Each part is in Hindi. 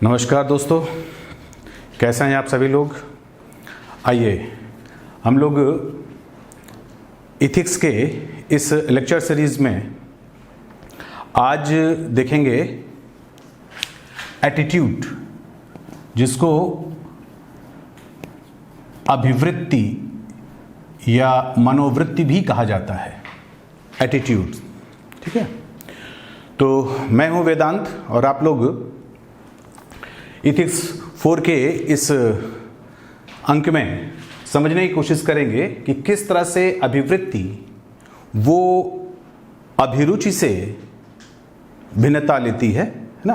नमस्कार दोस्तों, कैसे हैं आप सभी लोग। आइए हम लोग इथिक्स के इस लेक्चर सीरीज़ में आज देखेंगे एटीट्यूड, जिसको अभिवृत्ति या मनोवृत्ति भी कहा जाता है। एटीट्यूड, ठीक है। तो मैं हूं वेदांत और आप लोग इथिक्स 4 के इस अंक में समझने की कोशिश करेंगे कि किस तरह से अभिवृत्ति वो अभिरुचि से भिन्नता लेती है ना,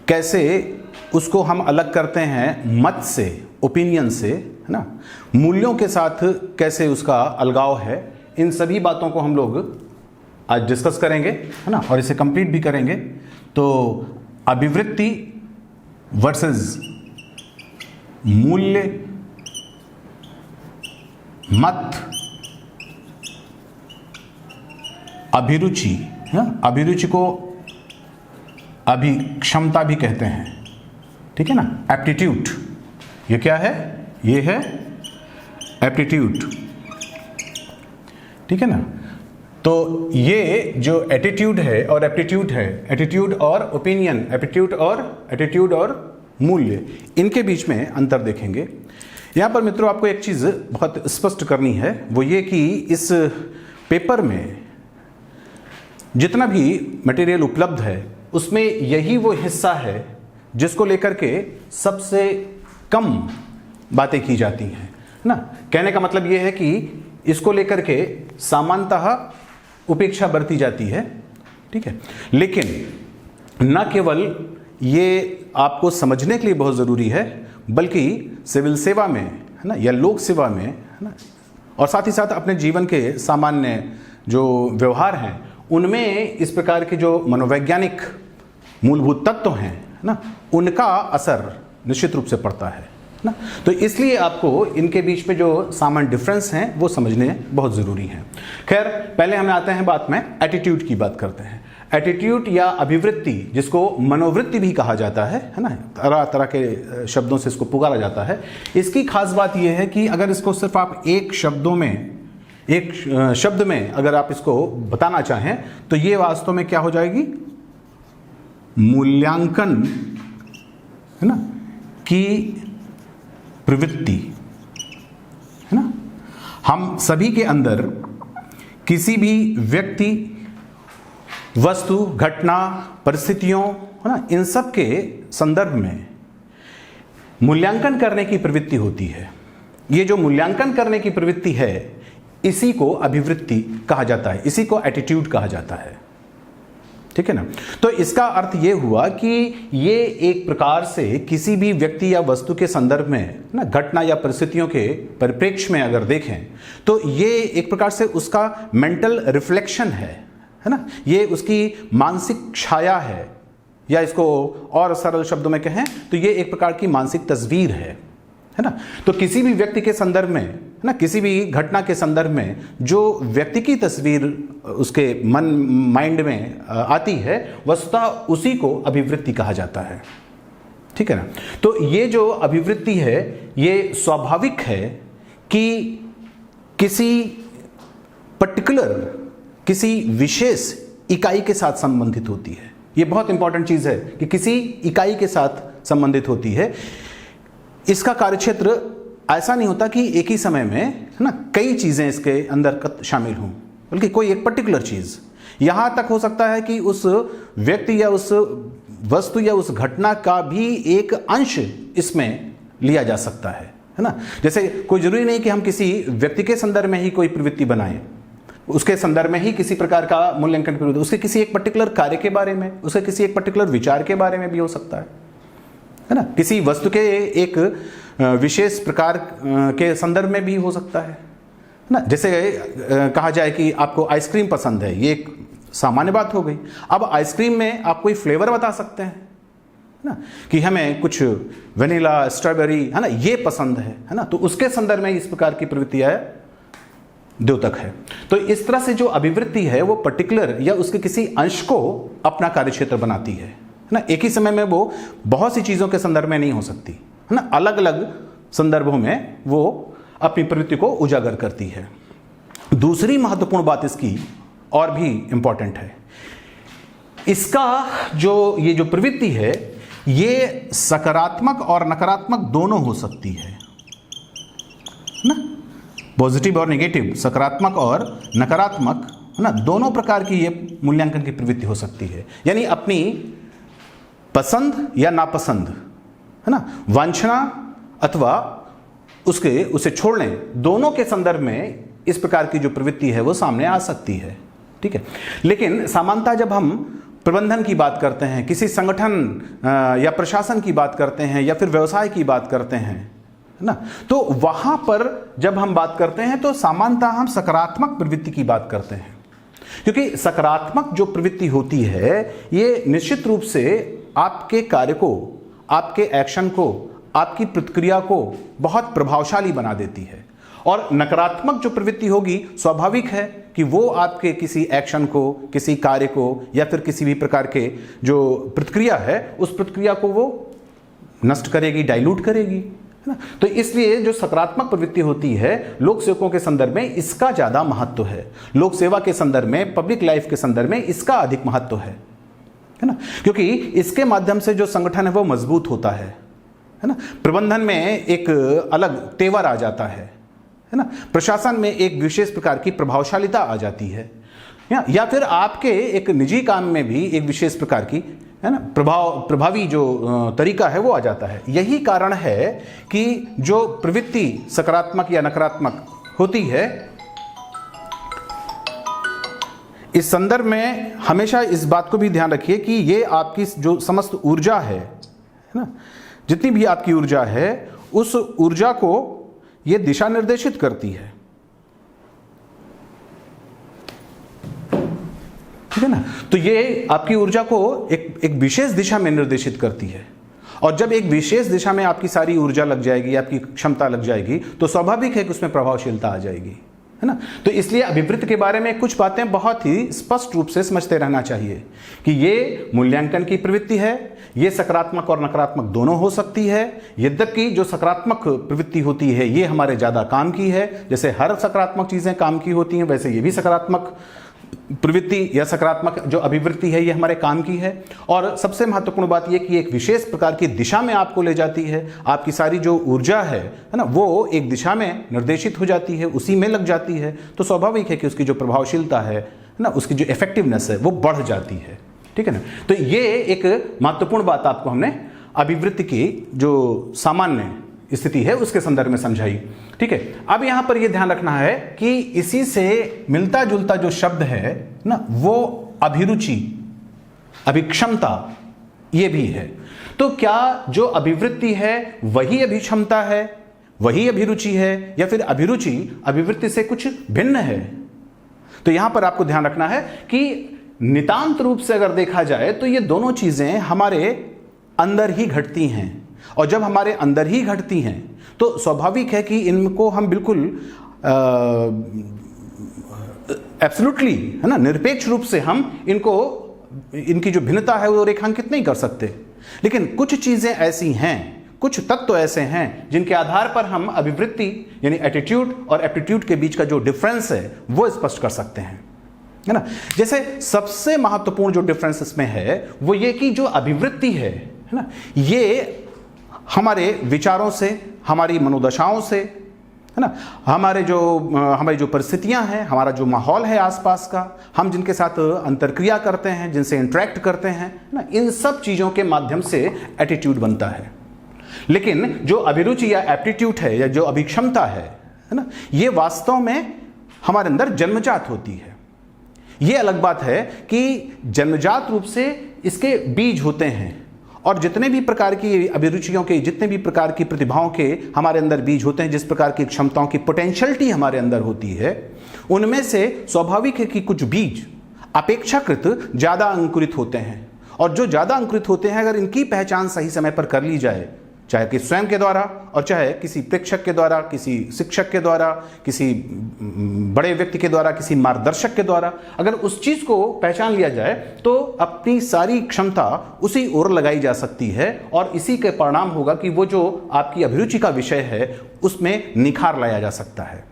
कैसे उसको हम अलग करते हैं मत से, ओपिनियन से, है ना, मूल्यों के साथ कैसे उसका अलगाव है। इन सभी बातों को हम लोग आज डिस्कस करेंगे, है ना, और इसे कंप्लीट भी करेंगे। तो अभिवृत्ति वर्सेस मूल्य, मत, अभिरुचि, अभिरुचि को अभिक्षमता भी कहते हैं, ठीक है ना, एप्टीट्यूड। ये क्या है? ये है एप्टीट्यूड, ठीक है ना। तो ये जो एटीट्यूड है और एप्टीट्यूड है, एटीट्यूड और ओपिनियन, एटीट्यूड और मूल्य, इनके बीच में अंतर देखेंगे। यहाँ पर मित्रों आपको एक चीज़ बहुत स्पष्ट करनी है, वो ये कि इस पेपर में जितना भी मटेरियल उपलब्ध है उसमें यही वो हिस्सा है जिसको लेकर के सबसे कम बातें की जाती हैं ना। कहने का मतलब ये है कि इसको लेकर के सामान्यतः उपेक्षा बरती जाती है, ठीक है। लेकिन न केवल ये आपको समझने के लिए बहुत ज़रूरी है, बल्कि सिविल सेवा में, है ना, या लोक सेवा में, है ना, और साथ ही साथ अपने जीवन के सामान्य जो व्यवहार हैं उनमें इस प्रकार के जो मनोवैज्ञानिक मूलभूत तत्व हैं, है ना, उनका असर निश्चित रूप से पड़ता है ना। तो इसलिए आपको इनके बीच में जो सामान्य डिफरेंस हैं वो समझने बहुत ज़रूरी हैं। खैर, पहले हम आते हैं बात में, एटीट्यूड की बात करते हैं। एटीट्यूड या अभिवृत्ति, जिसको मनोवृत्ति भी कहा जाता है ना, तरह तरह के शब्दों से इसको पुकारा जाता है। इसकी खास बात यह है कि अगर इसको सिर्फ आप एक शब्द में अगर आप इसको बताना चाहें तो ये वास्तव में क्या हो जाएगी? मूल्यांकन, है ना, की प्रवृत्ति, है ना। हम सभी के अंदर किसी भी व्यक्ति, वस्तु, घटना, परिस्थितियों, है ना, इन सब के संदर्भ में मूल्यांकन करने की प्रवृत्ति होती है। ये जो मूल्यांकन करने की प्रवृत्ति है इसी को अभिवृत्ति कहा जाता है, इसी को एटीट्यूड कहा जाता है, ठीक है ना। तो इसका अर्थ ये हुआ कि ये एक प्रकार से किसी भी व्यक्ति या वस्तु के संदर्भ में ना, घटना या परिस्थितियों के परिप्रेक्ष्य में अगर देखें तो ये एक प्रकार से उसका मेंटल रिफ्लेक्शन है ना, ये उसकी मानसिक छाया है, या इसको और सरल शब्दों में कहें तो ये एक प्रकार की मानसिक तस्वीर है ना। तो किसी भी व्यक्ति के संदर्भ में, है ना, किसी भी घटना के संदर्भ में जो व्यक्ति की तस्वीर उसके माइंड में आती है, वस्तुतः उसी को अभिवृत्ति कहा जाता है, ठीक है ना। तो ये जो अभिवृत्ति है ये स्वाभाविक है कि किसी पर्टिकुलर, किसी विशेष इकाई के साथ संबंधित होती है। ये बहुत इंपॉर्टेंट चीज़ है कि किसी इकाई के साथ संबंधित होती है। इसका कार्यक्षेत्र ऐसा नहीं होता कि एक ही समय में, है ना, कई चीज़ें इसके अंदर शामिल हों, बल्कि कोई एक पर्टिकुलर चीज़। यहाँ तक हो सकता है कि उस व्यक्ति या उस वस्तु या उस घटना का भी एक अंश इसमें लिया जा सकता है ना। जैसे कोई जरूरी नहीं कि हम किसी व्यक्ति के संदर्भ में ही कोई प्रवृत्ति बनाएं, उसके संदर्भ में ही किसी प्रकार का मूल्यांकन प्रवृत्ति, उसके किसी एक पर्टिकुलर कार्य के बारे में, उसके किसी एक पर्टिकुलर विचार के बारे में भी हो सकता है ना, किसी वस्तु के एक विशेष प्रकार के संदर्भ में भी हो सकता है ना। जैसे कहा जाए कि आपको आइसक्रीम पसंद है, ये एक सामान्य बात हो गई। अब आइसक्रीम में आप कोई फ्लेवर बता सकते हैं ना, कि हमें कुछ वेनिला, स्ट्रॉबेरी, है ना, ये पसंद है ना, तो उसके संदर्भ में इस प्रकार की प्रवृत्तियां द्योतक है। तो इस तरह से जो अभिवृत्ति है वो पर्टिकुलर या उसके किसी अंश को अपना कार्यक्षेत्र बनाती है ना, एक ही समय में वो बहुत सी चीज़ों के संदर्भ में नहीं हो सकती, है ना, अलग अलग संदर्भों में वो अपनी प्रवृत्ति को उजागर करती है। दूसरी महत्वपूर्ण बात इसकी और भी इंपॉर्टेंट है, इसका ये जो प्रवृत्ति है ये सकारात्मक और नकारात्मक दोनों हो सकती है ना, पॉजिटिव और नेगेटिव, सकारात्मक और नकारात्मक, है ना, दोनों प्रकार की ये मूल्यांकन की प्रवृत्ति हो सकती है। यानी अपनी पसंद या नापसंद, है ना, वांछना अथवा उसे छोड़ने, दोनों के संदर्भ में इस प्रकार की जो प्रवृत्ति है वो सामने आ सकती है। ठीक है, लेकिन सामान्यतः जब हम प्रबंधन की बात करते हैं, किसी संगठन या प्रशासन की बात करते हैं या फिर व्यवसाय की बात करते हैं, है ना, तो वहां पर जब हम बात करते हैं तो सामान्यतः हम सकारात्मक प्रवृत्ति की बात करते हैं, क्योंकि सकारात्मक जो प्रवृत्ति होती है ये निश्चित रूप से आपके कार्य को, आपके एक्शन को, आपकी प्रतिक्रिया को बहुत प्रभावशाली बना देती है। और नकारात्मक जो प्रवृत्ति होगी, स्वाभाविक है कि वो आपके किसी एक्शन को, किसी कार्य को या फिर किसी भी प्रकार के जो प्रतिक्रिया है उस प्रतिक्रिया को वो नष्ट करेगी, डाइल्यूट करेगी, है ना। तो इसलिए जो सकारात्मक प्रवृत्ति होती है लोक सेवकों के संदर्भ में इसका ज़्यादा महत्व है, लोक सेवा के संदर्भ में, पब्लिक लाइफ के संदर्भ में इसका अधिक महत्व है ना, क्योंकि इसके माध्यम से जो संगठन है वो मजबूत होता है ना, प्रबंधन में एक अलग तेवर आ जाता है ना, प्रशासन में एक विशेष प्रकार की प्रभावशालिता आ जाती है, या फिर आपके एक निजी काम में भी एक विशेष प्रकार की, है ना, प्रभावी जो तरीका है वो आ जाता है। यही कारण है कि जो प्रवृत्ति सकारात्मक या नकारात्मक होती है, इस संदर्भ में हमेशा इस बात को भी ध्यान रखिए कि ये आपकी जो समस्त ऊर्जा है ना, जितनी भी आपकी ऊर्जा है उस ऊर्जा को ये दिशा निर्देशित करती है, ठीक है ना। तो ये आपकी ऊर्जा को एक विशेष दिशा में निर्देशित करती है, और जब एक विशेष दिशा में आपकी सारी ऊर्जा लग जाएगी, आपकी क्षमता लग जाएगी, तो स्वाभाविक है कि उसमें प्रभावशीलता आ जाएगी, है ना। तो इसलिए अभिवृत्ति के बारे में कुछ बातें बहुत ही स्पष्ट रूप से समझते रहना चाहिए कि ये मूल्यांकन की प्रवृत्ति है, ये सकारात्मक और नकारात्मक दोनों हो सकती है। यद्यपि जो सकारात्मक प्रवृत्ति होती है ये हमारे ज़्यादा काम की है, जैसे हर सकारात्मक चीज़ें काम की होती हैं वैसे ये भी सकारात्मक प्रवृत्ति या सकारात्मक जो अभिवृत्ति है ये हमारे काम की है। और सबसे महत्वपूर्ण बात यह कि एक विशेष प्रकार की दिशा में आपको ले जाती है, आपकी सारी जो ऊर्जा है ना, वो एक दिशा में निर्देशित हो जाती है, उसी में लग जाती है, तो स्वाभाविक है कि उसकी जो प्रभावशीलता है ना, उसकी जो इफेक्टिवनेस है वो बढ़ जाती है, ठीक है ना। तो ये एक महत्वपूर्ण बात आपको हमने अभिवृत्ति की जो सामान्य स्थिति है उसके संदर्भ में समझाई, ठीक है। अब यहां पर यह ध्यान रखना है कि इसी से मिलता जुलता जो शब्द है ना, वो अभिरुचि, अभिक्षमता ये भी है। तो क्या जो अभिवृत्ति है वही अभिक्षमता है, वही अभिरुचि है, या फिर अभिरुचि अभिवृत्ति से कुछ भिन्न है? तो यहां पर आपको ध्यान रखना है कि नितांत रूप से अगर देखा जाए तो ये दोनों चीजें हमारे अंदर ही घटती हैं, और जब हमारे अंदर ही घटती हैं तो स्वाभाविक है कि इनको हम बिल्कुल एब्सोल्युटली, है ना, निरपेक्ष रूप से हम इनकी जो भिन्नता है वो रेखांकित नहीं कर सकते। लेकिन कुछ चीजें ऐसी हैं, कुछ तत्व ऐसे हैं जिनके आधार पर हम अभिवृत्ति यानी एटीट्यूड और एप्टीट्यूड के बीच का जो डिफरेंस है वो स्पष्ट कर सकते हैं, है ना। जैसे सबसे महत्वपूर्ण जो डिफरेंस इसमें है वो ये कि जो अभिवृत्ति है ना, ये हमारे विचारों से, हमारी मनोदशाओं से, है ना, हमारी जो परिस्थितियां हैं, हमारा जो माहौल है आसपास का, हम जिनके साथ अंतरक्रिया करते हैं, जिनसे इंटरेक्ट करते हैं ना, इन सब चीज़ों के माध्यम से एटीट्यूड बनता है। लेकिन जो अभिरुचि या एप्टीट्यूड है या जो अभिक्षमता है ना, ये वास्तव में हमारे अंदर जन्मजात होती है। ये अलग बात है कि जन्मजात रूप से इसके बीज होते हैं, और जितने भी प्रकार की अभिरुचियों के, जितने भी प्रकार की प्रतिभाओं के हमारे अंदर बीज होते हैं, जिस प्रकार की क्षमताओं की पोटेंशियलिटी हमारे अंदर होती है, उनमें से स्वाभाविक है कि कुछ बीज अपेक्षाकृत ज़्यादा अंकुरित होते हैं, और जो ज़्यादा अंकुरित होते हैं अगर इनकी पहचान सही समय पर कर ली जाए, चाहे कि स्वयं के द्वारा और चाहे किसी प्रेक्षक के द्वारा, किसी शिक्षक के द्वारा, किसी बड़े व्यक्ति के द्वारा, किसी मार्गदर्शक के द्वारा, अगर उस चीज को पहचान लिया जाए तो अपनी सारी क्षमता उसी ओर लगाई जा सकती है और इसी के परिणाम होगा कि वो जो आपकी अभिरुचि का विषय है उसमें निखार लाया जा सकता है।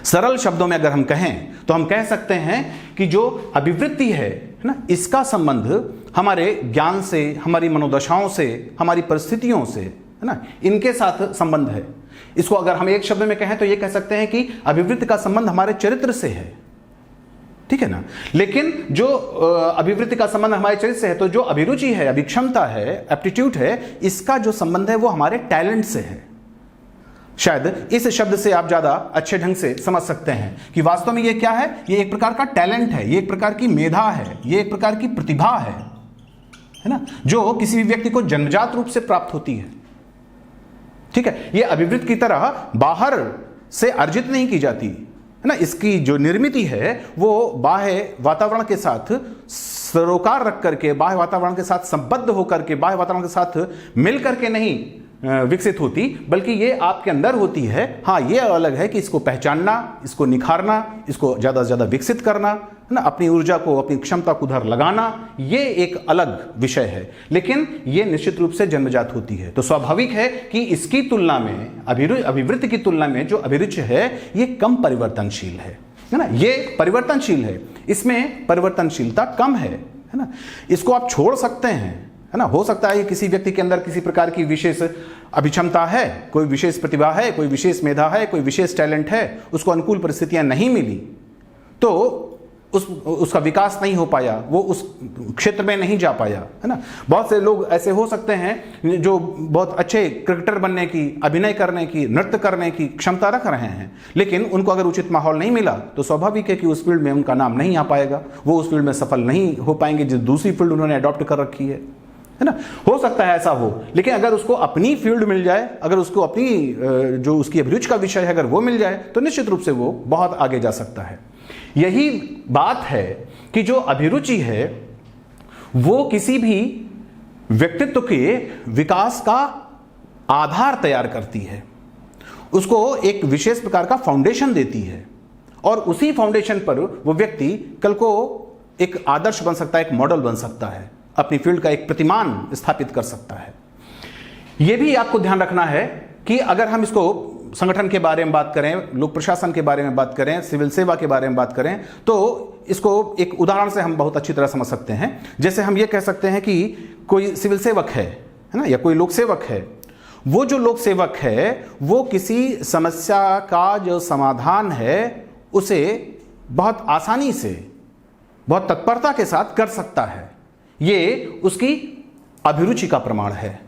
सरल शब्दों में अगर हम कहें तो हम कह सकते हैं कि जो अभिवृत्ति है ना, इसका संबंध हमारे ज्ञान से, हमारी मनोदशाओं से, हमारी परिस्थितियों से, है ना, इनके साथ संबंध है। इसको अगर हम एक शब्द में कहें तो ये कह सकते हैं कि अभिवृत्ति का संबंध हमारे चरित्र से है, ठीक है ना। लेकिन जो अभिवृत्ति का संबंध हमारे चरित्र से है, तो जो अभिरुचि है, अभिक्षमता है, एप्टीट्यूड है, इसका जो संबंध है वो हमारे टैलेंट से है। शायद इस शब्द से आप ज्यादा अच्छे ढंग से समझ सकते हैं कि वास्तव में ये क्या है। ये एक प्रकार का टैलेंट है, ये एक प्रकार की मेधा है, ये एक प्रकार की प्रतिभा है ना, जो किसी भी व्यक्ति को जन्मजात रूप से प्राप्त होती है, ठीक है। ये अभिवृत्ति की तरह बाहर से अर्जित नहीं की जाती है ना। इसकी जो निर्मित है वो बाह्य वातावरण के साथ सरोकार रख करके, बाह्य वातावरण के साथ संबद्ध होकर के, बाह्य वातावरण के साथ मिल करके नहीं विकसित होती, बल्कि ये आपके अंदर होती है। हाँ, ये अलग है कि इसको पहचानना, इसको निखारना, इसको ज़्यादा से ज़्यादा विकसित करना, है ना, अपनी ऊर्जा को, अपनी क्षमता को उधर लगाना, ये एक अलग विषय है। लेकिन ये निश्चित रूप से जन्मजात होती है। तो स्वाभाविक है कि इसकी तुलना में, अभिवृत्ति की तुलना में जो अभिरुचि है ये कम परिवर्तनशील है ना। ये परिवर्तनशील है, इसमें परिवर्तनशीलता कम है ना। इसको आप छोड़ सकते हैं, है ना। हो सकता है कि किसी व्यक्ति के अंदर किसी प्रकार की विशेष अभिक्षमता है, कोई विशेष प्रतिभा है, कोई विशेष मेधा है, कोई विशेष टैलेंट है, उसको अनुकूल परिस्थितियां नहीं मिली तो उसका विकास नहीं हो पाया, वो उस क्षेत्र में नहीं जा पाया, है ना। बहुत से लोग ऐसे हो सकते हैं जो बहुत अच्छे क्रिकेटर बनने की, अभिनय करने की, नृत्य करने की क्षमता रख रहे हैं, लेकिन उनको अगर उचित माहौल नहीं मिला तो स्वाभाविक है कि उस फील्ड में उनका नाम नहीं आ पाएगा, वो उस फील्ड में सफल नहीं हो पाएंगे जो दूसरी फील्ड उन्होंने अडॉप्ट कर रखी है ना। हो सकता है ऐसा हो, लेकिन अगर उसको अपनी फील्ड मिल जाए, अगर उसको अपनी जो उसकी अभिरुचि का विषय है अगर वो मिल जाए तो निश्चित रूप से वो बहुत आगे जा सकता है। यही बात है कि जो अभिरुचि है वो किसी भी व्यक्तित्व के विकास का आधार तैयार करती है, उसको एक विशेष प्रकार का फाउंडेशन देती है और उसी फाउंडेशन पर वो व्यक्ति कल को एक आदर्श बन सकता है, एक मॉडल बन सकता है, अपनी फील्ड का एक प्रतिमान स्थापित कर सकता है। यह भी आपको ध्यान रखना है कि अगर हम इसको संगठन के बारे में बात करें, लोक प्रशासन के बारे में बात करें, सिविल सेवा के बारे में बात करें, तो इसको एक उदाहरण से हम बहुत अच्छी तरह समझ सकते हैं। जैसे हम ये कह सकते हैं कि कोई सिविल सेवक है ना, या कोई लोक सेवक है। वो जो लोक सेवक है वो किसी समस्या का जो समाधान है उसे बहुत आसानी से, बहुत तत्परता के साथ कर सकता है, ये उसकी अभिरुचि का प्रमाण है।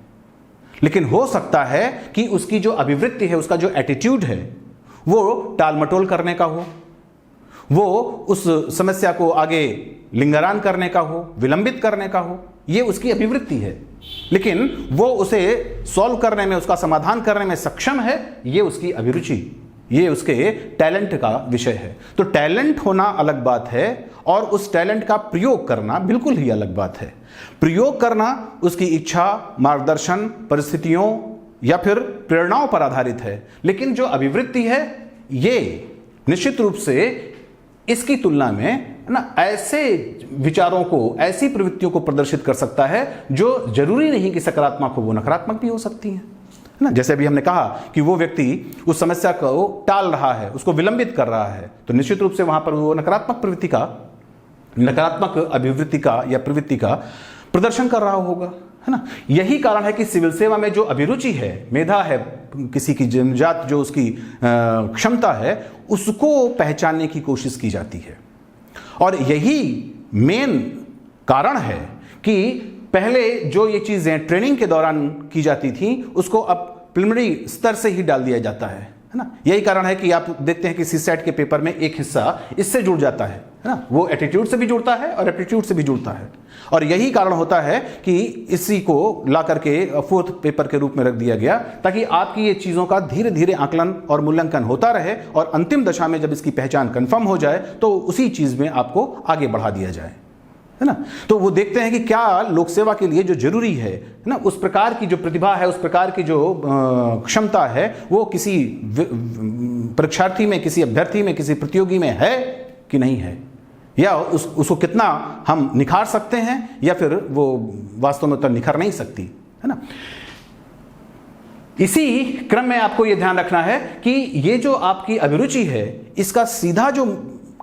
लेकिन हो सकता है कि उसकी जो अभिवृत्ति है, उसका जो एटीट्यूड है वो टालमटोल करने का हो, वो उस समस्या को आगे लिंगरान करने का हो, विलंबित करने का हो, ये उसकी अभिवृत्ति है। लेकिन वो उसे सॉल्व करने में, उसका समाधान करने में सक्षम है, ये उसकी अभिरुचि, ये उसके टैलेंट का विषय है। तो टैलेंट होना अलग बात है और उस टैलेंट का प्रयोग करना बिल्कुल ही अलग बात है। प्रयोग करना उसकी इच्छा, मार्गदर्शन, परिस्थितियों या फिर प्रेरणाओं पर आधारित है। लेकिन जो अभिवृत्ति है ये निश्चित रूप से इसकी तुलना में ना ऐसे विचारों को, ऐसी प्रवृत्तियों को प्रदर्शित कर सकता है जो जरूरी नहीं कि सकारात्मक हो, वो नकारात्मक भी हो सकती है ना। जैसे अभी हमने कहा कि वो व्यक्ति उस समस्या को टाल रहा है, उसको विलंबित कर रहा है, तो निश्चित रूप से वहां पर वो नकारात्मक प्रवृत्ति का, नकारात्मक अभिवृत्ति का या प्रवृत्ति का प्रदर्शन कर रहा होगा, है ना। यही कारण है कि सिविल सेवा में जो अभिरुचि है, मेधा है, किसी की जन्मजात जो उसकी क्षमता है, उसको पहचानने की कोशिश की जाती है। और यही मेन कारण है कि पहले जो ये चीजें ट्रेनिंग के दौरान की जाती थी उसको अब प्रिलिमिनरी स्तर से ही डाल दिया जाता है ना। यही कारण है कि आप देखते हैं कि सीसेट के पेपर में एक हिस्सा इससे जुड़ जाता है ना, वो एटीट्यूड से भी जुड़ता है और एप्टीट्यूड से भी जुड़ता है। और यही कारण होता है कि इसी को ला करके फोर्थ पेपर के रूप में रख दिया गया, ताकि आपकी ये चीज़ों का धीरे धीरे आकलन और मूल्यांकन होता रहे और अंतिम दशा में जब इसकी पहचान कंफर्म हो जाए तो उसी चीज़ में आपको आगे बढ़ा दिया जाए। है ना। तो वो देखते हैं कि क्या लोक सेवा के लिए जो जरूरी है ना, उस प्रकार की जो प्रतिभा है, उस प्रकार की जो क्षमता है, वो किसी परीक्षार्थी में, किसी अभ्यर्थी में, किसी प्रतियोगी में है कि नहीं है, या उसको कितना हम निखार सकते हैं, या फिर वो वास्तव में तो निखार नहीं सकती, है ना। इसी क्रम में आपको यह ध्यान रखना है कि ये जो आपकी अभिरुचि है, इसका सीधा जो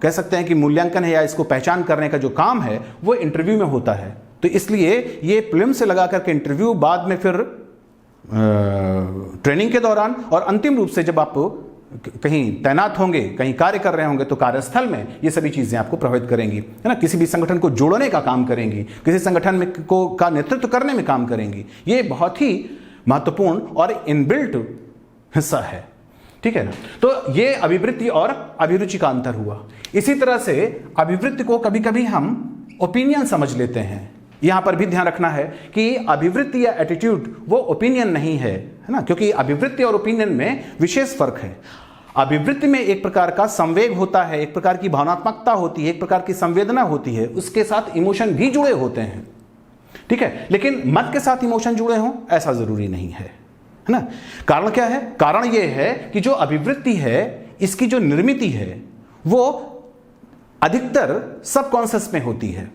कह सकते हैं कि मूल्यांकन है या इसको पहचान करने का जो काम है, वो इंटरव्यू में होता है। तो इसलिए ये प्रीलिम्स से लगा करके इंटरव्यू, बाद में फिर ट्रेनिंग के दौरान, और अंतिम रूप से जब आप कहीं तैनात होंगे, कहीं कार्य कर रहे होंगे, तो कार्यस्थल में ये सभी चीजें आपको प्रभावित करेंगी, है ना। किसी भी संगठन को जोड़ने का काम करेंगी, किसी संगठन में का नेतृत्व करने में काम करेंगी। ये बहुत ही महत्वपूर्ण और इनबिल्ट हिस्सा है, ठीक है ना। तो ये अभिवृत्ति और अभिरुचि का अंतर हुआ। इसी तरह से अभिवृत्ति को कभी कभी हम ओपिनियन समझ लेते हैं। यहां पर भी ध्यान रखना है कि अभिवृत्ति या एटीट्यूड वो ओपिनियन नहीं है ना, क्योंकि अभिवृत्ति और ओपिनियन में विशेष फर्क है। अभिवृत्ति में एक प्रकार का संवेग होता है, एक प्रकार की भावनात्मकता होती है, एक प्रकार की संवेदना होती है, उसके साथ इमोशन भी जुड़े होते हैं, ठीक है। लेकिन मत के साथ इमोशन जुड़े हों ऐसा जरूरी नहीं है ना। कारण क्या है? कारण यह है कि जो अभिवृत्ति है, इसकी जो निर्मिति है, वो अधिकतर सबकॉन्शियस में होती है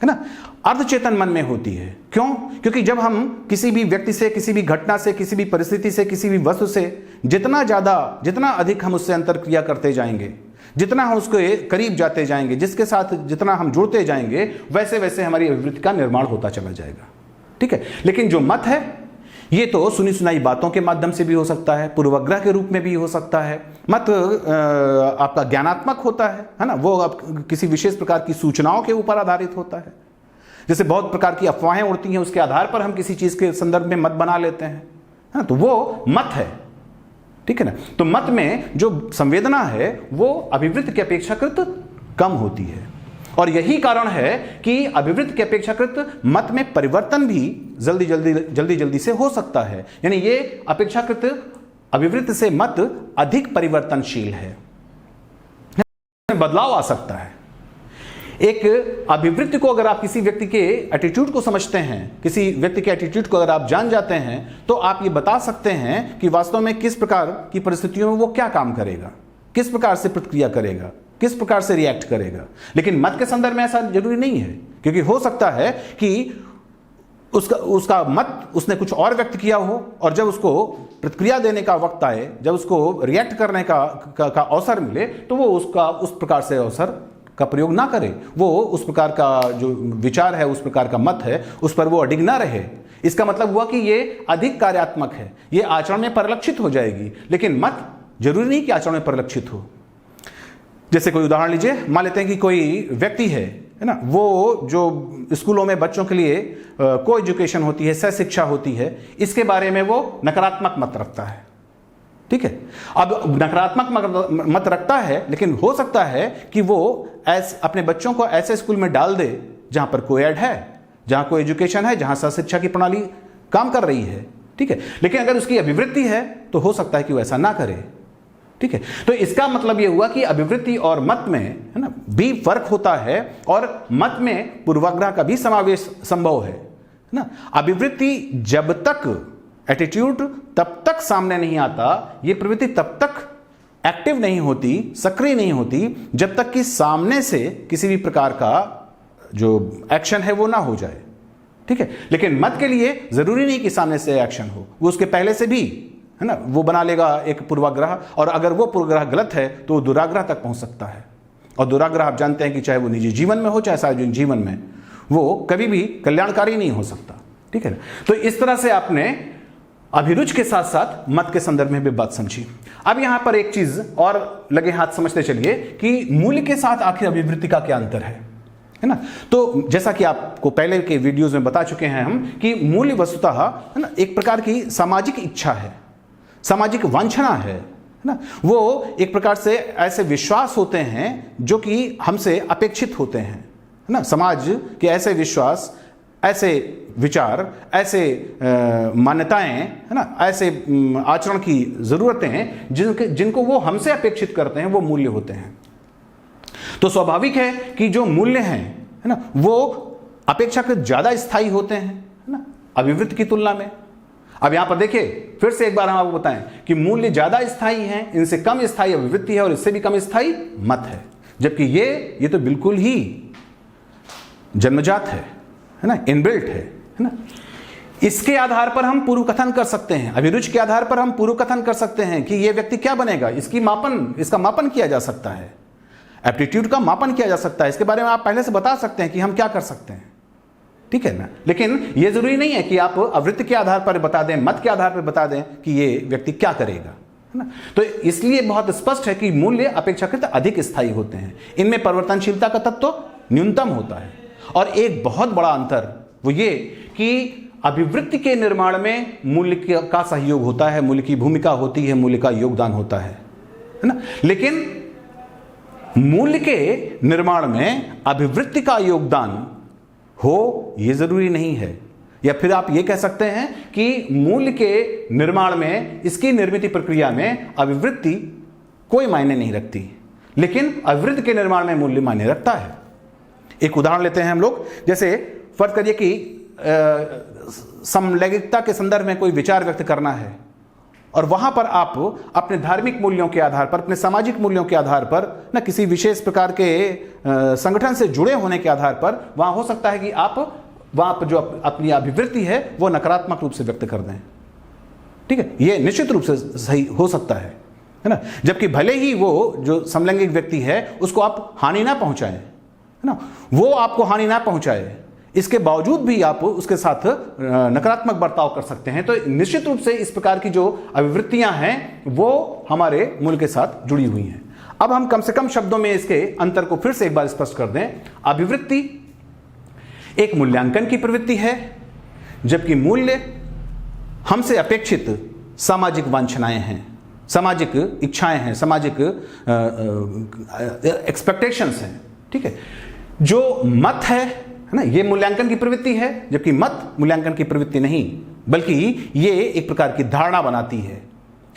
ना, अर्धचेतन मन में होती है। क्यों? क्योंकि जब हम किसी भी व्यक्ति से, किसी भी घटना से, किसी भी परिस्थिति से, किसी भी वस्तु से जितना अधिक हम उससे अंतर क्रिया करते जाएंगे, जितना हम उसके करीब जाते जाएंगे, जिसके साथ जितना हम जुड़ते जाएंगे, वैसे वैसे हमारी अभिवृत्ति का निर्माण होता चला जाएगा, ठीक है। लेकिन जो मत है, ये तो सुनी सुनाई बातों के माध्यम से भी हो सकता है, पूर्वाग्रह के रूप में भी हो सकता है। मत आपका ज्ञानात्मक होता है ना, वो आप किसी विशेष प्रकार की सूचनाओं के ऊपर आधारित होता है। जैसे बहुत प्रकार की अफवाहें उड़ती हैं, उसके आधार पर हम किसी चीज के संदर्भ में मत बना लेते हैं, है ना, तो वो मत है, ठीक है ना। तो मत में जो संवेदना है वो अभिवृत्ति की अपेक्षाकृत कम होती है, और यही कारण है कि अभिवृत्ति की अपेक्षाकृत मत में परिवर्तन भी जल्दी से हो सकता है। यानी ये अपेक्षाकृत अभिवृत्ति से मत अधिक परिवर्तनशील है, बदलाव आ सकता है। एक अभिवृत्ति को अगर आप किसी व्यक्ति के एटीट्यूड को समझते हैं, किसी व्यक्ति के एटीट्यूड को अगर आप जान जाते हैं, तो आप ये बता सकते हैं कि वास्तव में किस प्रकार की परिस्थितियों में वो क्या काम करेगा, किस प्रकार से प्रतिक्रिया करेगा, किस प्रकार से रिएक्ट करेगा। लेकिन मत के संदर्भ में ऐसा जरूरी नहीं है, क्योंकि हो सकता है कि उसका मत उसने कुछ और व्यक्त किया हो, और जब उसको प्रतिक्रिया देने का वक्त आए, जब उसको रिएक्ट करने का अवसर मिले, तो वो उस प्रकार से अवसर का प्रयोग ना करे, वो उस प्रकार का जो विचार है, उस प्रकार का मत है, उस पर वो अडिग ना रहे। इसका मतलब हुआ कि ये अधिक कार्यात्मक है, ये आचरण में परिलक्षित हो जाएगी। लेकिन मत जरूरी नहीं कि आचरण में परिलक्षित हो। जैसे कोई उदाहरण लीजिए, मान लेते हैं कि कोई व्यक्ति है ना, वो जो स्कूलों में बच्चों के लिए को एजुकेशन होती है, सह शिक्षा होती है, इसके बारे में वो नकारात्मक मत रखता है, ठीक है। अब नकारात्मक मत रखता है, लेकिन हो सकता है कि वो अपने बच्चों को ऐसे स्कूल में डाल दे जहां पर कोएड है, जहां को एजुकेशन है, जहां सह शिक्षा की प्रणाली काम कर रही है, ठीक है। लेकिन अगर उसकी अभिवृत्ति है तो हो सकता है कि वो ऐसा ना करे, ठीक है। तो इसका मतलब यह हुआ कि अभिवृत्ति और मत में, है ना, भी फर्क होता है, और मत में पूर्वाग्रह का भी समावेश संभव है ना। अभिवृत्ति जब तक, एटीट्यूड तब तक सामने नहीं आता, ये प्रवृत्ति तब तक एक्टिव नहीं होती, सक्रिय नहीं होती, जब तक कि सामने से किसी भी प्रकार का जो एक्शन है वो ना हो जाए, ठीक है। लेकिन मत के लिए जरूरी नहीं कि सामने से एक्शन हो, वो उसके पहले से भी, है ना, वो बना लेगा एक पूर्वाग्रह, और अगर वो पूर्वाग्रह गलत है तो वो दुराग्रह तक पहुंच सकता है। और दुराग्रह आप जानते हैं कि चाहे वो निजी जीवन में हो, चाहे सार्वजनिक जीवन में, वो कभी भी कल्याणकारी नहीं हो सकता, ठीक है ना। तो इस तरह से आपने अभिरुचि के साथ साथ मत के संदर्भ में भी बात समझी। अब यहां पर एक चीज और लगे हाथ समझते चलिए कि मूल्य के साथ आखिर अभिवृत्ति का क्या अंतर है ना। तो जैसा कि आपको पहले के वीडियोस में बता चुके हैं हम कि मूल्य वस्तुतः, है ना, एक प्रकार की सामाजिक इच्छा है, सामाजिक वांछना है ना। वो एक प्रकार से ऐसे विश्वास होते हैं जो कि हमसे अपेक्षित होते हैं ना। समाज के ऐसे विश्वास, ऐसे विचार, ऐसे मान्यताएं, है ना, ऐसे आचरण की जरूरतें हैं जिनको वो हमसे अपेक्षित करते हैं, वो मूल्य होते हैं। तो स्वाभाविक है कि जो मूल्य हैं, है है ना, वो अपेक्षाकृत ज्यादा स्थायी होते हैं, है ना, अभिवृत्ति की तुलना में। अब यहां पर देखिए, फिर से एक बार हम आपको बताएं कि मूल्य ज्यादा स्थायी हैं, इनसे कम स्थायी अभिवृत्ति है और इससे भी कम स्थायी मत है, जबकि ये तो बिल्कुल ही जन्मजात है ना, इनबिल्ट है ना। इसके आधार पर हम पूर्व कथन कर सकते हैं, अभिरुचि के आधार पर हम पूर्व कथन कर सकते हैं कि यह व्यक्ति क्या बनेगा, इसका मापन किया जा सकता है, एप्टीट्यूड का मापन किया जा सकता है। इसके बारे में आप पहले से बता सकते हैं कि हम क्या कर सकते हैं, ठीक है ना। लेकिन यह जरूरी नहीं है कि आप आवृत्ति के आधार पर बता दें, मत के आधार पर बता दें कि यह व्यक्ति क्या करेगा, है ना। तो इसलिए बहुत स्पष्ट है कि मूल्य अपेक्षाकृत अधिक स्थायी होते हैं, इनमें परिवर्तनशीलता का तत्व न्यूनतम होता है। और एक बहुत बड़ा अंतर वो ये कि अभिवृत्ति के निर्माण में मूल्य का सहयोग होता है, मूल्य की भूमिका होती है, मूल्य का योगदान होता है ना। लेकिन मूल्य के निर्माण में अभिवृत्ति का योगदान हो ये जरूरी नहीं है, या फिर आप ये कह सकते हैं कि मूल्य के निर्माण में, इसकी निर्मित प्रक्रिया में अभिवृत्ति कोई मायने नहीं रखती, लेकिन अभिवृत्ति के निर्माण में मूल्य मायने रखता है। एक उदाहरण लेते हैं हम लोग, जैसे फर्ज करिए कि समलैंगिकता के संदर्भ में कोई विचार व्यक्त करना है और वहां पर आप अपने धार्मिक मूल्यों के आधार पर, अपने सामाजिक मूल्यों के आधार पर, ना किसी विशेष प्रकार के संगठन से जुड़े होने के आधार पर, वहां हो सकता है कि आप वहां पर जो अपनी अभिवृत्ति है वो नकारात्मक रूप से व्यक्त कर दें, ठीक है, ये निश्चित रूप से सही हो सकता है ना। जबकि भले ही वो जो समलैंगिक व्यक्ति है उसको आप हानि ना पहुंचाएं, है ना, वो आपको हानि ना पहुंचाए, इसके बावजूद भी आप उसके साथ नकारात्मक बर्ताव कर सकते हैं। तो निश्चित रूप से इस प्रकार की जो अभिवृत्तियां हैं वो हमारे मूल्य के साथ जुड़ी हुई हैं। अब हम कम से कम शब्दों में इसके अंतर को फिर से एक बार स्पष्ट कर दें। अभिवृत्ति एक मूल्यांकन की प्रवृत्ति है, जबकि मूल्य हमसे अपेक्षित सामाजिक वांछनाएं हैं, सामाजिक इच्छाएं हैं, सामाजिक एक्सपेक्टेशंस हैं, ठीक है। जो मत है ना, ये मूल्यांकन की प्रवृत्ति है, जबकि मत मूल्यांकन की प्रवृत्ति नहीं, बल्कि ये एक प्रकार की धारणा बनाती है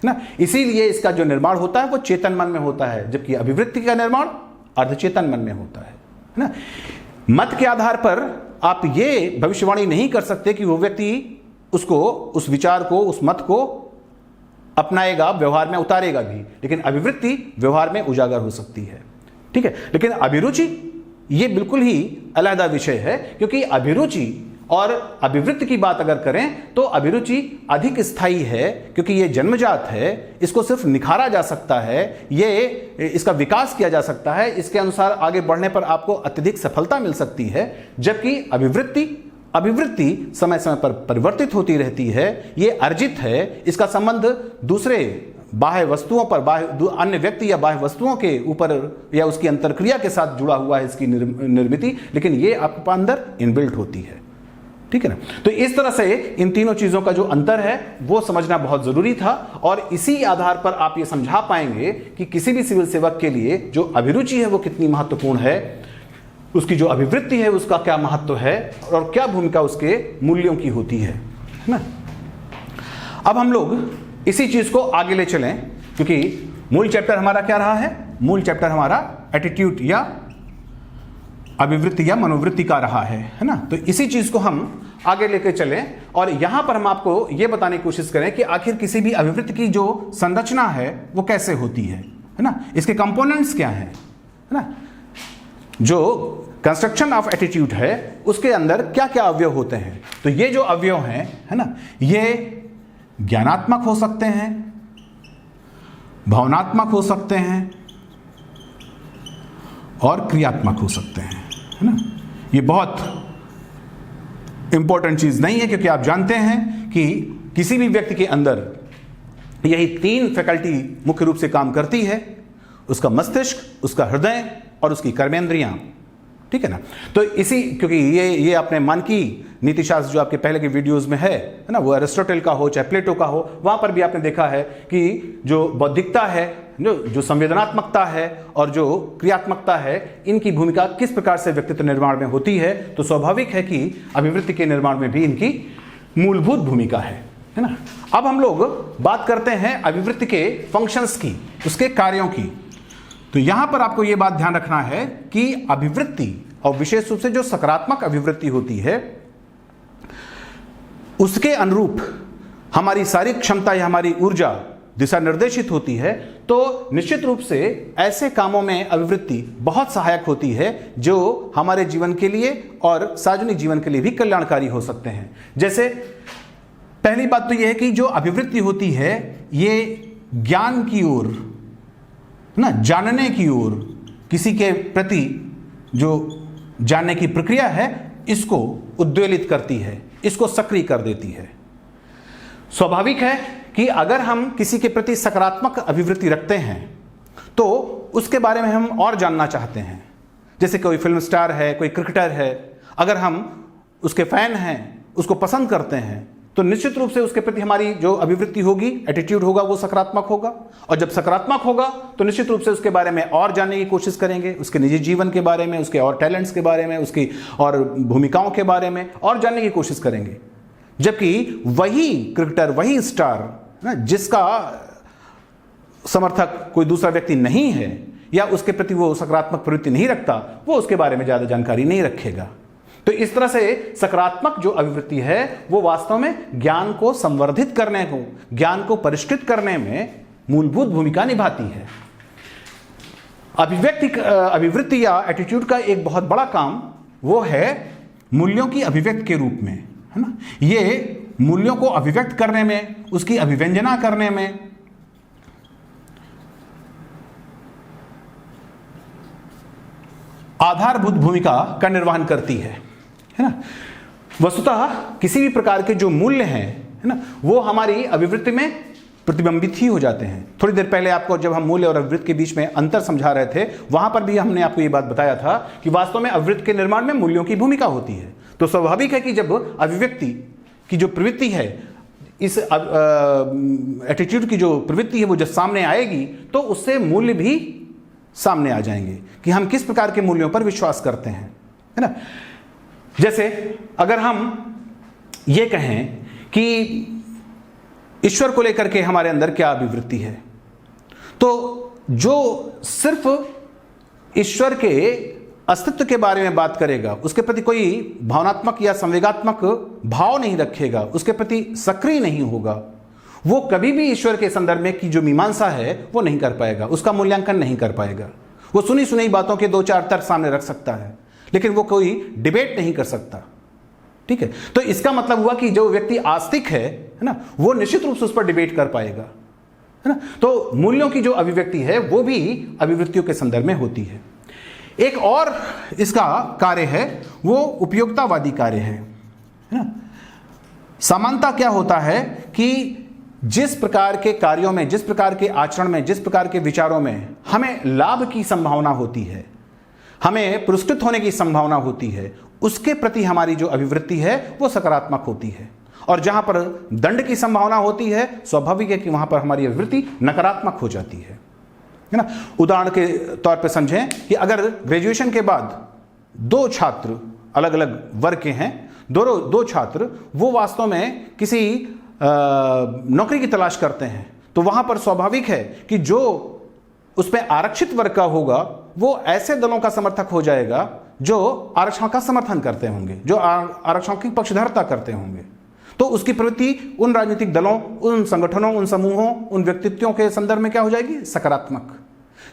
ना। इसीलिए इसका जो निर्माण होता है वो चेतन मन में होता है, जबकि अभिवृत्ति का निर्माण अर्धचेतन मन में होता है ना। मत के आधार पर आप ये भविष्यवाणी नहीं कर सकते कि वो व्यक्ति उसको, उस विचार को, उस मत को अपनाएगा, व्यवहार में उतारेगा भी, लेकिन अभिवृत्ति व्यवहार में उजागर हो सकती है, ठीक है। लेकिन अभिरुचि ये बिल्कुल ही अलग विषय है, क्योंकि अभिरुचि और अभिवृत्ति की बात अगर करें तो अभिरुचि अधिक स्थायी है, क्योंकि ये जन्मजात है, इसको सिर्फ निखारा जा सकता है, इसका विकास किया जा सकता है, इसके अनुसार आगे बढ़ने पर आपको अत्यधिक सफलता मिल सकती है। जबकि अभिवृत्ति समय समय पर परिवर्तित होती रहती है, ये अर्जित है, इसका संबंध दूसरे बाह्य वस्तुओं पर, अन्य व्यक्ति या बाह्य वस्तुओं के ऊपर या उसकी अंतरक्रिया के साथ जुड़ा हुआ है इसकी निर्मिति, लेकिन ये आपके अंदर इनबिल्ट होती है, ठीक है ना। तो इस तरह से इन तीनों चीजों का जो अंतर है वो समझना बहुत जरूरी था, और इसी आधार पर आप ये समझा पाएंगे कि किसी भी सिविल सेवक के लिए जो अभिरुचि है वो कितनी महत्वपूर्ण है, उसकी जो अभिवृत्ति है उसका क्या महत्व है और क्या भूमिका उसके मूल्यों की होती है ना। अब हम लोग इसी चीज को आगे ले चलें, क्योंकि मूल चैप्टर हमारा क्या रहा है, मूल चैप्टर हमारा एटीट्यूड या अभिवृत्ति या मनोवृत्ति का रहा है ना। तो इसी चीज को हम आगे लेकर चलें और यहां पर हम आपको यह बताने की कोशिश करें कि आखिर किसी भी अभिवृत्ति की जो संरचना है वो कैसे होती है ना, इसके कंपोनेंट्स क्या हैं, है ना। जो कंस्ट्रक्शन ऑफ एटीट्यूड है उसके अंदर क्या क्या अवयव होते हैं। तो ये जो अवयव हैं, है ना, ये ज्ञानात्मक हो सकते हैं, भावनात्मक हो सकते हैं और क्रियात्मक हो सकते हैं, है ना। ये बहुत इंपॉर्टेंट चीज नहीं है, क्योंकि आप जानते हैं कि किसी भी व्यक्ति के अंदर यही तीन फैकल्टी मुख्य रूप से काम करती है, उसका मस्तिष्क, उसका हृदय और उसकी कर्मेंद्रियां, ठीक है ना। तो इसी, क्योंकि ये अपने मन की नीतिशास्त्र जो आपके पहले के वीडियोस में है ना, वो अरिस्टोटल का हो चाहे प्लेटो का हो, वहां पर भी आपने देखा है कि जो बौद्धिकता है, जो संवेदनात्मकता है और जो क्रियात्मकता है, इनकी भूमिका किस प्रकार से व्यक्तित्व निर्माण में होती है। तो स्वाभाविक है कि अभिवृत्ति के निर्माण में भी इनकी मूलभूत भूमिका है ना। अब हम लोग बात करते हैं अभिवृत्ति के फंक्शंस की, उसके कार्यों की। तो यहां पर आपको यह बात ध्यान रखना है कि अभिवृत्ति और विशेष रूप से जो सकारात्मक अभिवृत्ति होती है उसके अनुरूप हमारी शारीरिक क्षमता या हमारी ऊर्जा दिशा निर्देशित होती है, तो निश्चित रूप से ऐसे कामों में अभिवृत्ति बहुत सहायक होती है जो हमारे जीवन के लिए और सार्वजनिक जीवन के लिए भी कल्याणकारी हो सकते हैं। जैसे पहली बात तो यह है कि जो अभिवृत्ति होती है ये ज्ञान की ओर ना, जानने की ओर, किसी के प्रति जो जानने की प्रक्रिया है इसको उद्वेलित करती है, इसको सक्रिय कर देती है। स्वाभाविक है कि अगर हम किसी के प्रति सकारात्मक अभिवृत्ति रखते हैं तो उसके बारे में हम और जानना चाहते हैं। जैसे कोई फिल्म स्टार है, कोई क्रिकेटर है, अगर हम उसके फैन हैं, उसको पसंद करते हैं, तो निश्चित रूप से उसके प्रति हमारी जो अभिवृत्ति होगी, एटीट्यूड होगा, वो सकारात्मक होगा। और जब सकारात्मक होगा तो निश्चित रूप से उसके बारे में और जानने की कोशिश करेंगे, उसके निजी जीवन के बारे में, उसके और टैलेंट्स के बारे में, उसकी और भूमिकाओं के बारे में और जानने की कोशिश करेंगे। जबकि वही क्रिकेटर, वही स्टार ना, जिसका समर्थक कोई दूसरा व्यक्ति नहीं है या उसके प्रति वो सकारात्मक प्रवृत्ति नहीं रखता, वो उसके बारे में ज़्यादा जानकारी नहीं रखेगा। तो इस तरह से सकारात्मक जो अभिवृत्ति है वो वास्तव में ज्ञान को संवर्धित करने को, ज्ञान को परिष्कृत करने में मूलभूत भूमिका निभाती है। अभिवृत्ति या एटीट्यूड का एक बहुत बड़ा काम वो है मूल्यों की अभिव्यक्ति के रूप में, है ना। ये मूल्यों को अभिव्यक्त करने में, उसकी अभिव्यंजना करने में आधारभूत भूमिका का निर्वहन करती है ना। वस्तुतः किसी भी प्रकार के जो मूल्य हैं, है ना, वो हमारी अभिवृत्ति में प्रतिबिंबित ही हो जाते हैं। थोड़ी देर पहले आपको जब हम मूल्य और अभिवृत्ति के बीच में अंतर समझा रहे थे, वहां पर भी हमने आपको ये बात बताया था कि वास्तव में अभिवृत्ति के निर्माण में मूल्यों की भूमिका होती है। तो स्वाभाविक है कि जब अभिव्यक्ति की जो प्रवृत्ति है, इस एटीट्यूड की जो प्रवृत्ति है वो जब सामने आएगी तो उससे मूल्य भी सामने आ जाएंगे कि हम किस प्रकार के मूल्यों पर विश्वास करते हैं, है ना। जैसे अगर हम ये कहें कि ईश्वर को लेकर के हमारे अंदर क्या अभिवृत्ति है, तो जो सिर्फ ईश्वर के अस्तित्व के बारे में बात करेगा, उसके प्रति कोई भावनात्मक या संवेगात्मक भाव नहीं रखेगा, उसके प्रति सक्रिय नहीं होगा, वो कभी भी ईश्वर के संदर्भ में की जो मीमांसा है वो नहीं कर पाएगा, उसका मूल्यांकन नहीं कर पाएगा। वो सुनी सुनी बातों के दो चार तर्क सामने रख सकता है, लेकिन वो कोई डिबेट नहीं कर सकता। ठीक है, तो इसका मतलब हुआ कि जो व्यक्ति आस्तिक है ना, वो निश्चित रूप से उस पर डिबेट कर पाएगा, है ना। तो मूल्यों की जो अभिव्यक्ति है वो भी अभिवृत्तियों के संदर्भ में होती है। एक और इसका कार्य है वो उपयोगितावादी कार्य है ना। समानता क्या होता है कि जिस प्रकार के कार्यों में, जिस प्रकार के आचरण में, जिस प्रकार के विचारों में हमें लाभ की संभावना होती है, हमें पुरस्कृत होने की संभावना होती है, उसके प्रति हमारी जो अभिवृत्ति है वो सकारात्मक होती है। और जहां पर दंड की संभावना होती है, स्वाभाविक है कि वहां पर हमारी अभिवृत्ति नकारात्मक हो जाती है ना। उदाहरण के तौर पर समझें कि अगर ग्रेजुएशन के बाद दो छात्र अलग अलग वर्ग के हैं, दो छात्र वो वास्तव में किसी नौकरी की तलाश करते हैं, तो वहां पर स्वाभाविक है कि जो उसमें आरक्षित वर्ग का होगा वो ऐसे दलों का समर्थक हो जाएगा जो आरक्षण का समर्थन करते होंगे, जो आरक्षण की पक्षधरता करते होंगे। तो उसकी प्रवृत्ति उन राजनीतिक दलों, उन संगठनों, उन समूहों, उन व्यक्तित्वों के संदर्भ में क्या हो जाएगी? सकारात्मक।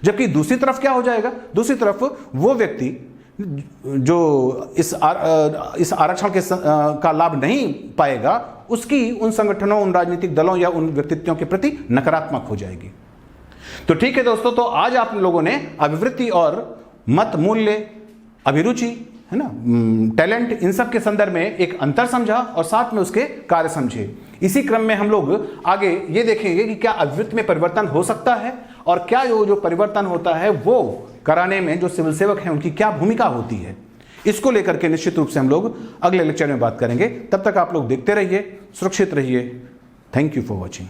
जबकि दूसरी तरफ क्या हो जाएगा? दूसरी तरफ वो व्यक्ति जो इस आरक्षण के का लाभ नहीं पाएगा, उसकी उन संगठनों, उन राजनीतिक दलों या उन व्यक्तित्वों के प्रति नकारात्मक हो जाएगी। तो ठीक है दोस्तों, तो आज आप लोगों ने अभिवृत्ति और मत, मूल्य, अभिरुचि, है ना, टैलेंट, इन सब के संदर्भ में एक अंतर समझा और साथ में उसके कार्य समझे। इसी क्रम में हम लोग आगे ये देखेंगे कि क्या अभिवृत्ति में परिवर्तन हो सकता है और क्या जो परिवर्तन होता है वो कराने में जो सिविल सेवक हैं उनकी क्या भूमिका होती है। इसको लेकर के निश्चित रूप से हम लोग अगले लेक्चर में बात करेंगे। तब तक आप लोग देखते रहिए, सुरक्षित रहिए। Thank you for watching.